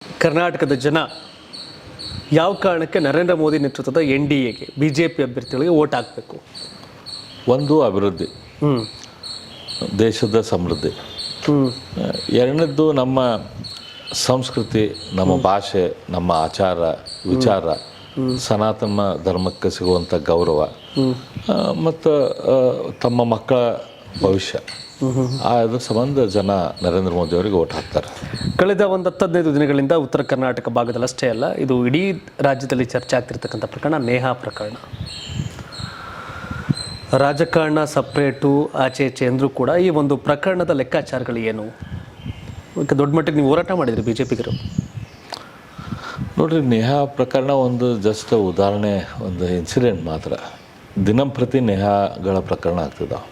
ಕರ್ನಾಟಕದ ಜನ ಯಾವ ಕಾರಣಕ್ಕೆ ನರೇಂದ್ರ ಮೋದಿ ನೇತೃತ್ವದ NDAಗೆ BJP ಅಭ್ಯರ್ಥಿಗಳಿಗೆ ವೋಟ್ ಹಾಕಬೇಕು? ಒಂದು ಅಭಿವೃದ್ಧಿ, ದೇಶದ ಸಮೃದ್ಧಿ. ಎರಡನೇದ್ದು ನಮ್ಮ ಸಂಸ್ಕೃತಿ, ನಮ್ಮ ಭಾಷೆ, ನಮ್ಮ ಆಚಾರ ವಿಚಾರ, ಸನಾತನ ಧರ್ಮಕ್ಕೆ ಸಿಗುವಂಥ ಗೌರವ ಮತ್ತು ತಮ್ಮ ಮಕ್ಕಳ ಭವಿಷ್ಯ. ಅದ್ರ ಸಂಬಂಧ ಜನ ನರೇಂದ್ರ ಮೋದಿ ಅವರಿಗೆ ವೋಟ್ ಹಾಕ್ತಾರೆ. ಕಳೆದ ಒಂದು 10-15 ದಿನಗಳಿಂದ ಉತ್ತರ ಕರ್ನಾಟಕ ಭಾಗದಲ್ಲಿ ಅಷ್ಟೇ ಅಲ್ಲ, ಇದು ಇಡೀ ರಾಜ್ಯದಲ್ಲಿ ಚರ್ಚೆ ಆಗ್ತಿರ್ತಕ್ಕಂಥ ಪ್ರಕರಣ ನೇಹಾ ಪ್ರಕರಣ. ರಾಜಕಾರಣ ಸಪ್ರೇಟು ಆಚೆ ಈಚೆ ಅಂದರೂ ಕೂಡ ಈ ಒಂದು ಪ್ರಕರಣದ ಲೆಕ್ಕಾಚಾರಗಳು ಏನು? ದೊಡ್ಡ ಮಟ್ಟಿಗೆ ನೀವು ಹೋರಾಟ ಮಾಡಿದ್ರಿ BJPಗರು. ನೋಡ್ರಿ, ನೇಹಾ ಪ್ರಕರಣ ಒಂದು ಜಸ್ಟ್ ಉದಾಹರಣೆ, ಒಂದು ಇನ್ಸಿಡೆಂಟ್ ಮಾತ್ರ. ದಿನಂಪ್ರತಿ ನೇಹಾಗಳ ಪ್ರಕರಣ ಆಗ್ತಿದ್ದಾವೆ.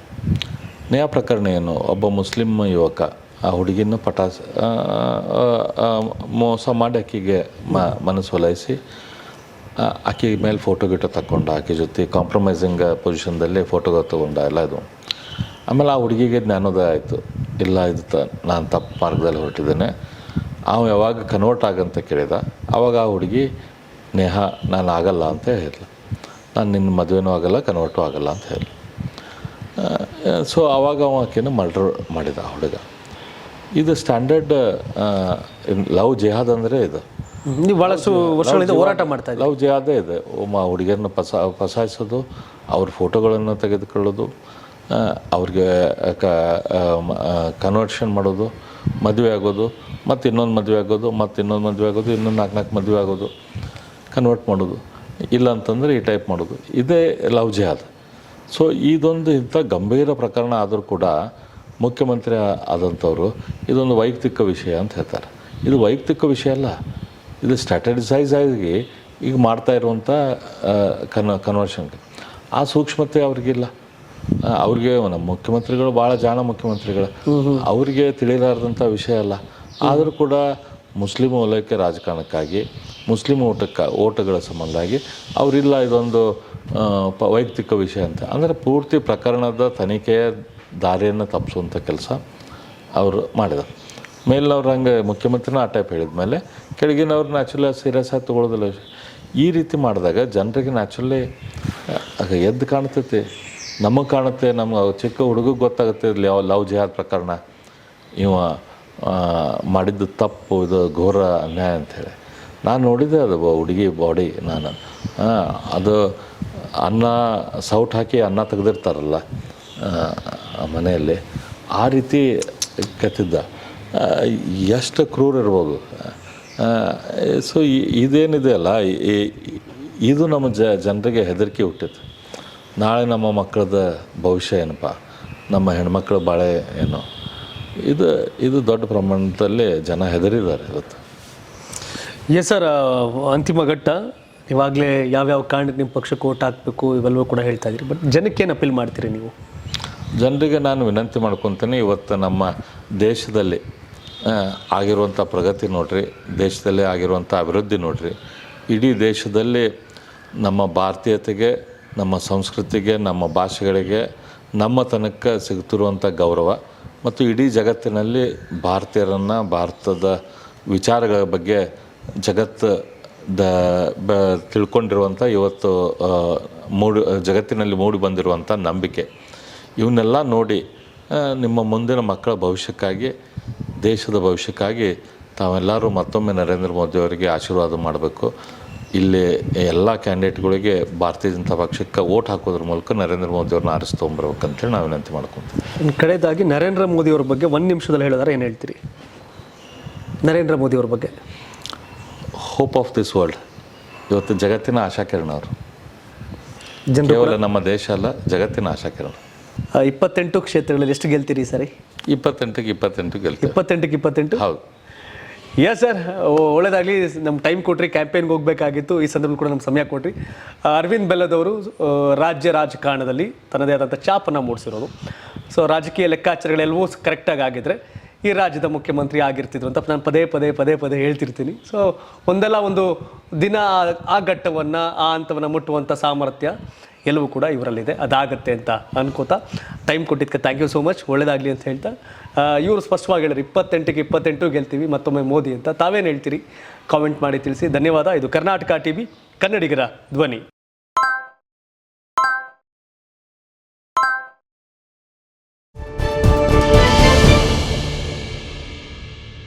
ನೇಹಾ ಪ್ರಕರಣ ಏನು? ಒಬ್ಬ ಮುಸ್ಲಿಂ ಯುವಕ ಆ ಹುಡುಗಿನ ಮೋಸ ಮಾಡಿ ಆಕೆಗೆ ಮನಸ್ಸು ಒಲೈಸಿ ಆಕೆ ಮೇಲೆ ಫೋಟೋ ಗಿಟೋ ತಗೊಂಡ, ಆಕೆ ಜೊತೆ ಕಾಂಪ್ರಮೈಸಿಂಗ್ ಪೊಸಿಷನ್ದಲ್ಲಿ ಫೋಟೋ ತೊಗೊಂಡ ಎಲ್ಲ ಇದು. ಆಮೇಲೆ ಆ ಹುಡುಗಿಗೆ ಜ್ಞಾನೋದಯ ಆಯಿತು, ಇಲ್ಲ ಇದು ನಾನು ತಪ್ಪು ಮಾರ್ಗದಲ್ಲಿ ಹೊರಟಿದ್ದೇನೆ. ಅವ ಯಾವಾಗ ಕನ್ವರ್ಟ್ ಆಗಂತ ಕೇಳಿದ, ಆವಾಗ ಆ ಹುಡುಗಿ ನೇಹಾ ನಾನು ಆಗಲ್ಲ ಅಂತ ಹೇಳಿಲ್ಲ, ನಾನು ನಿನ್ನ ಮದುವೆನೂ ಆಗಲ್ಲ ಕನ್ವರ್ಟು ಆಗಲ್ಲ ಅಂತ ಹೇಳಿ. ಸೊ ಆವಾಗ ಅವ ಆಕೆನ ಮರ್ಡರ್ ಮಾಡಿದ ಆ ಹುಡುಗ. ಇದು ಸ್ಟ್ಯಾಂಡರ್ಡ್ ಲವ್ ಜಿಹಾದ್ ಅಂದರೆ ಇದು. ನೀವು ಭಾಳಷ್ಟು ವರ್ಷಗಳಿಂದ ಹೋರಾಟ ಮಾಡ್ತಾ ಇದ್ದೀವಿ. ಲವ್ ಜಿಹಾದೇ ಇದೆ. ಹುಡುಗಿಯರನ್ನ ಫಸಾಯಿಸೋದು, ಅವ್ರ ಫೋಟೋಗಳನ್ನು ತೆಗೆದುಕೊಳ್ಳೋದು, ಅವ್ರಿಗೆ ಕನ್ವರ್ಷನ್ ಮಾಡೋದು, ಮದುವೆ ಆಗೋದು, ಮತ್ತು ಇನ್ನೊಂದು ಮದುವೆ ಆಗೋದು, ಮತ್ತು ಇನ್ನೊಂದು ಮದುವೆ ಆಗೋದು, ಇನ್ನೊಂದು 4 ಮದುವೆ ಆಗೋದು, ಕನ್ವರ್ಟ್ ಮಾಡೋದು, ಇಲ್ಲ ಅಂತಂದರೆ ಈ ಟೈಪ್ ಮಾಡೋದು, ಇದೇ ಲವ್ ಜಿಹಾದ್. ಸೊ ಇದೊಂದು ಇಂಥ ಗಂಭೀರ ಪ್ರಕರಣ ಆದರೂ ಕೂಡ ಮುಖ್ಯಮಂತ್ರಿ ಆದಂಥವರು ಇದೊಂದು ವೈಯಕ್ತಿಕ ವಿಷಯ ಅಂತ ಹೇಳ್ತಾರೆ. ಇದು ವೈಯಕ್ತಿಕ ವಿಷಯ ಅಲ್ಲ, ಇದು ಸ್ಟ್ರಾಟಜಿಸೈಸ್ ಆಗಿ ಈಗ ಮಾಡ್ತಾ ಇರುವಂಥ ಕನ್ವರ್ಷನ್ಗೆ ಆ ಸೂಕ್ಷ್ಮತೆ ಅವ್ರಿಗಿಲ್ಲ. ಅವ್ರಿಗೆ ನಮ್ಮ ಮುಖ್ಯಮಂತ್ರಿಗಳು ಭಾಳ ಜಾಣ ಮುಖ್ಯಮಂತ್ರಿಗಳು, ಅವರಿಗೆ ತಿಳಿಲಾರ್ದಂಥ ವಿಷಯ ಅಲ್ಲ. ಆದರೂ ಕೂಡ ಮುಸ್ಲಿಂ ವಲಯಕ್ಕೆ ರಾಜಕಾರಣಕ್ಕಾಗಿ, ಮುಸ್ಲಿಂ ಓಟಗಳ ಸಂಬಂಧಾಗಿ ಅವರಿಲ್ಲ ಇದೊಂದು ವೈಯಕ್ತಿಕ ವಿಷಯ ಅಂತ. ಅಂದರೆ ಪೂರ್ತಿ ಪ್ರಕರಣದ ತನಿಖೆಯ ದಾರಿಯನ್ನು ತಪ್ಪಿಸುವಂಥ ಕೆಲಸ ಅವರು ಮಾಡಿದರು. ಮೇಲಿನವ್ರು ಹಂಗೆ ಮುಖ್ಯಮಂತ್ರಿನೂ ಆ ಟೈಪ್ ಹೇಳಿದ ಮೇಲೆ ಕೆಳಗಿನವ್ರು ನ್ಯಾಚುರಲಿ ಸೀರಿಯಸ್ ಆಗಿ ತೊಗೊಳ್ಳೋದಿಲ್ಲ. ಈ ರೀತಿ ಮಾಡಿದಾಗ ಜನರಿಗೆ ನ್ಯಾಚುರಲಿ ಎದ್ದು ಕಾಣ್ತೈತಿ, ನಮಗೆ ಕಾಣುತ್ತೆ, ನಮ್ಮ ಚಿಕ್ಕ ಹುಡುಗಗೆ ಗೊತ್ತಾಗುತ್ತೆ ಲವ್ ಜಿಹಾದ್ ಪ್ರಕರಣ, ಇವ ಮಾಡಿದ್ದು ತಪ್ಪು, ಇದು ಘೋರ ಅನ್ಯಾಯ ಅಂಥೇಳಿ. ನಾನು ನೋಡಿದ್ದೆ ಅದು ಹುಡುಗಿ ಬಾಡಿ. ನಾನು ಅದು ಅನ್ನ ಸೌಟ್ ಹಾಕಿ ಅನ್ನ ತೆಗೆದಿರ್ತಾರಲ್ಲ ಮನೆಯಲ್ಲಿ, ಆ ರೀತಿ ಕೆತ್ತಿದ್ದ. ಎಷ್ಟು ಕ್ರೂರ ಇರ್ಬೋದು. ಸೊ ಇದೇನಿದೆ ಅಲ್ಲ, ಇದು ನಮ್ಮ ಜನರಿಗೆ ಹೆದರಿಕೆ ಹುಟ್ಟಿತ್ತು. ನಾಳೆ ನಮ್ಮ ಮಕ್ಕಳದ ಭವಿಷ್ಯ ಏನಪ್ಪ, ನಮ್ಮ ಹೆಣ್ಮಕ್ಳ ಬಾಳೆ ಏನು, ಇದು ದೊಡ್ಡ ಪ್ರಮಾಣದಲ್ಲಿ ಜನ ಹೆದರಿದ್ದಾರೆ ಇವತ್ತು. ಎಸ್ ಸರ್, ಅಂತಿಮ ಘಟ್ಟ. ಇವಾಗಲೇ ಯಾವ್ಯಾವ ಕಾರಣಕ್ಕೆ ನಿಮ್ಮ ಪಕ್ಷಕ್ಕೆ ವೋಟ್ ಹಾಕಬೇಕು ಇವೆಲ್ಲವೂ ಕೂಡ ಹೇಳ್ತಾ ಇದ್ದೀರಿ. ಬಟ್ ಜನಕ್ಕೆ ಏನು ಅಪೀಲ್ ಮಾಡ್ತೀರಿ ನೀವು? ಜನರಿಗೆ ನಾನು ವಿನಂತಿ ಮಾಡ್ಕೊತೀನಿ, ಇವತ್ತು ನಮ್ಮ ದೇಶದಲ್ಲಿ ಆಗಿರುವಂಥ ಪ್ರಗತಿ ನೋಡಿರಿ, ದೇಶದಲ್ಲಿ ಆಗಿರುವಂಥ ಅಭಿವೃದ್ಧಿ ನೋಡಿರಿ. ಇಡೀ ದೇಶದಲ್ಲಿ ನಮ್ಮ ಭಾರತೀಯತೆಗೆ, ನಮ್ಮ ಸಂಸ್ಕೃತಿಗೆ, ನಮ್ಮ ಭಾಷೆಗಳಿಗೆ, ನಮ್ಮ ತನಕ ಸಿಗ್ತಿರುವಂಥ ಗೌರವ ಮತ್ತು ಇಡೀ ಜಗತ್ತಿನಲ್ಲಿ ಭಾರತೀಯರನ್ನು, ಭಾರತದ ವಿಚಾರಗಳ ಬಗ್ಗೆ ತಿಳ್ಕೊಂಡಿರುವಂಥ ಇವತ್ತು ಜಗತ್ತಿನಲ್ಲಿ ಮೂಡಿ ಬಂದಿರುವಂಥ ನಂಬಿಕೆ, ಇವನ್ನೆಲ್ಲ ನೋಡಿ ನಿಮ್ಮ ಮುಂದಿನ ಮಕ್ಕಳ ಭವಿಷ್ಯಕ್ಕಾಗಿ, ದೇಶದ ಭವಿಷ್ಯಕ್ಕಾಗಿ ತಾವೆಲ್ಲರೂ ಮತ್ತೊಮ್ಮೆ ನರೇಂದ್ರ ಮೋದಿ ಅವರಿಗೆ ಆಶೀರ್ವಾದ ಮಾಡಬೇಕು. ಇಲ್ಲಿ ಎಲ್ಲ ಕ್ಯಾಂಡಿಡೇಟ್ಗಳಿಗೆ ಭಾರತೀಯ ಜನತಾ ಪಕ್ಷಕ್ಕೆ ವೋಟ್ ಹಾಕೋದ್ರ ಮೂಲಕ ನರೇಂದ್ರ ಮೋದಿ ಅವ್ರನ್ನ ಆರಿಸ್ಕೊಂಬರ್ಬೇಕಂತೇಳಿ ನಾವು ವಿನಂತಿ ಮಾಡ್ಕೊತೀವಿ. ಕಡೆಯದಾಗಿ ನರೇಂದ್ರ ಮೋದಿ ಅವ್ರ ಬಗ್ಗೆ 1 ನಿಮಿಷದಲ್ಲಿ ಹೇಳಿದ್ರೆ ಏನು ಹೇಳ್ತೀರಿ? ನರೇಂದ್ರ ಮೋದಿ ಅವ್ರ ಬಗ್ಗೆ ಹೋಪ್ ಆಫ್ ದಿಸ್ ವರ್ಲ್ಡ್. ಇವತ್ತು ಜಗತ್ತಿನ ಆಶಾಕಿರಣ ಅವರು, ಕೇವಲ ನಮ್ಮ ದೇಶ ಅಲ್ಲ, ಜಗತ್ತಿನ ಆಶಾಕಿರಣ. 28 ಕ್ಷೇತ್ರಗಳಲ್ಲಿ ಎಷ್ಟು ಗೆಲ್ತೀರಿ ಸರಿ? 28ಕ್ಕೆ 28 ಗೆಲ್ತೀವಿ. 28ಕ್ಕೆ 28? ಹೌದು. ಎಸ್ ಸರ್, ಒಳ್ಳೆಯದಾಗಲಿ. ನಮ್ಮ ಟೈಮ್ ಕೊಟ್ರಿ, ಕ್ಯಾಂಪೇನ್ಗೆ ಹೋಗಬೇಕಾಗಿತ್ತು, ಈ ಸಂದರ್ಭದಲ್ಲಿ ಕೂಡ ನಮ್ಮ ಸಮಯ ಕೊಟ್ರಿ. ಅರವಿಂದ್ ಬೆಲ್ಲದವರು ರಾಜಕಾರಣದಲ್ಲಿ ತನ್ನದೇ ಆದಂಥ ಛಾಪನ್ನು ಮೂಡಿಸಿರೋದು. ಸೊ ರಾಜಕೀಯ ಲೆಕ್ಕಾಚಾರಗಳೆಲ್ಲವೂ ಕರೆಕ್ಟಾಗಿ ಆಗಿದ್ರೆ ಈ ರಾಜ್ಯದ ಮುಖ್ಯಮಂತ್ರಿ ಆಗಿರ್ತಿದ್ರು ಅಂತ ನಾನು ಪದೇ ಹೇಳ್ತಿರ್ತೀನಿ. ಸೊ ಒಂದಲ್ಲ ಒಂದು ದಿನ ಆ ಘಟ್ಟವನ್ನು, ಆ ಹಂತವನ್ನು ಮುಟ್ಟುವಂಥ ಸಾಮರ್ಥ್ಯ ಗೆಲುವು ಕೂಡ ಇವರಲ್ಲಿದೆ, ಅದಾಗತ್ತೆ ಅಂತ ಅನ್ಕೋತಾ ಟೈಮ್ ಕೊಟ್ಟಿದ್ದಕ್ಕೆ ಥ್ಯಾಂಕ್ ಯು ಸೋ ಮಚ್, ಒಳ್ಳೇದಾಗಲಿ ಅಂತ ಹೇಳ್ತಾ ಇವರು ಸ್ಪಷ್ಟವಾಗಿ ಹೇಳಿದ್ರು 28ಕ್ಕೆ 28 ಗೆಲ್ತೀವಿ, ಮತ್ತೊಮ್ಮೆ ಮೋದಿ ಅಂತ. ತಾವೇನು ಹೇಳ್ತೀರಿ ಕಾಮೆಂಟ್ ಮಾಡಿ ತಿಳಿಸಿ. ಧನ್ಯವಾದ. ಇದು ಕರ್ನಾಟಕ ಟಿವಿ, ಕನ್ನಡಿಗರ ಧ್ವನಿ.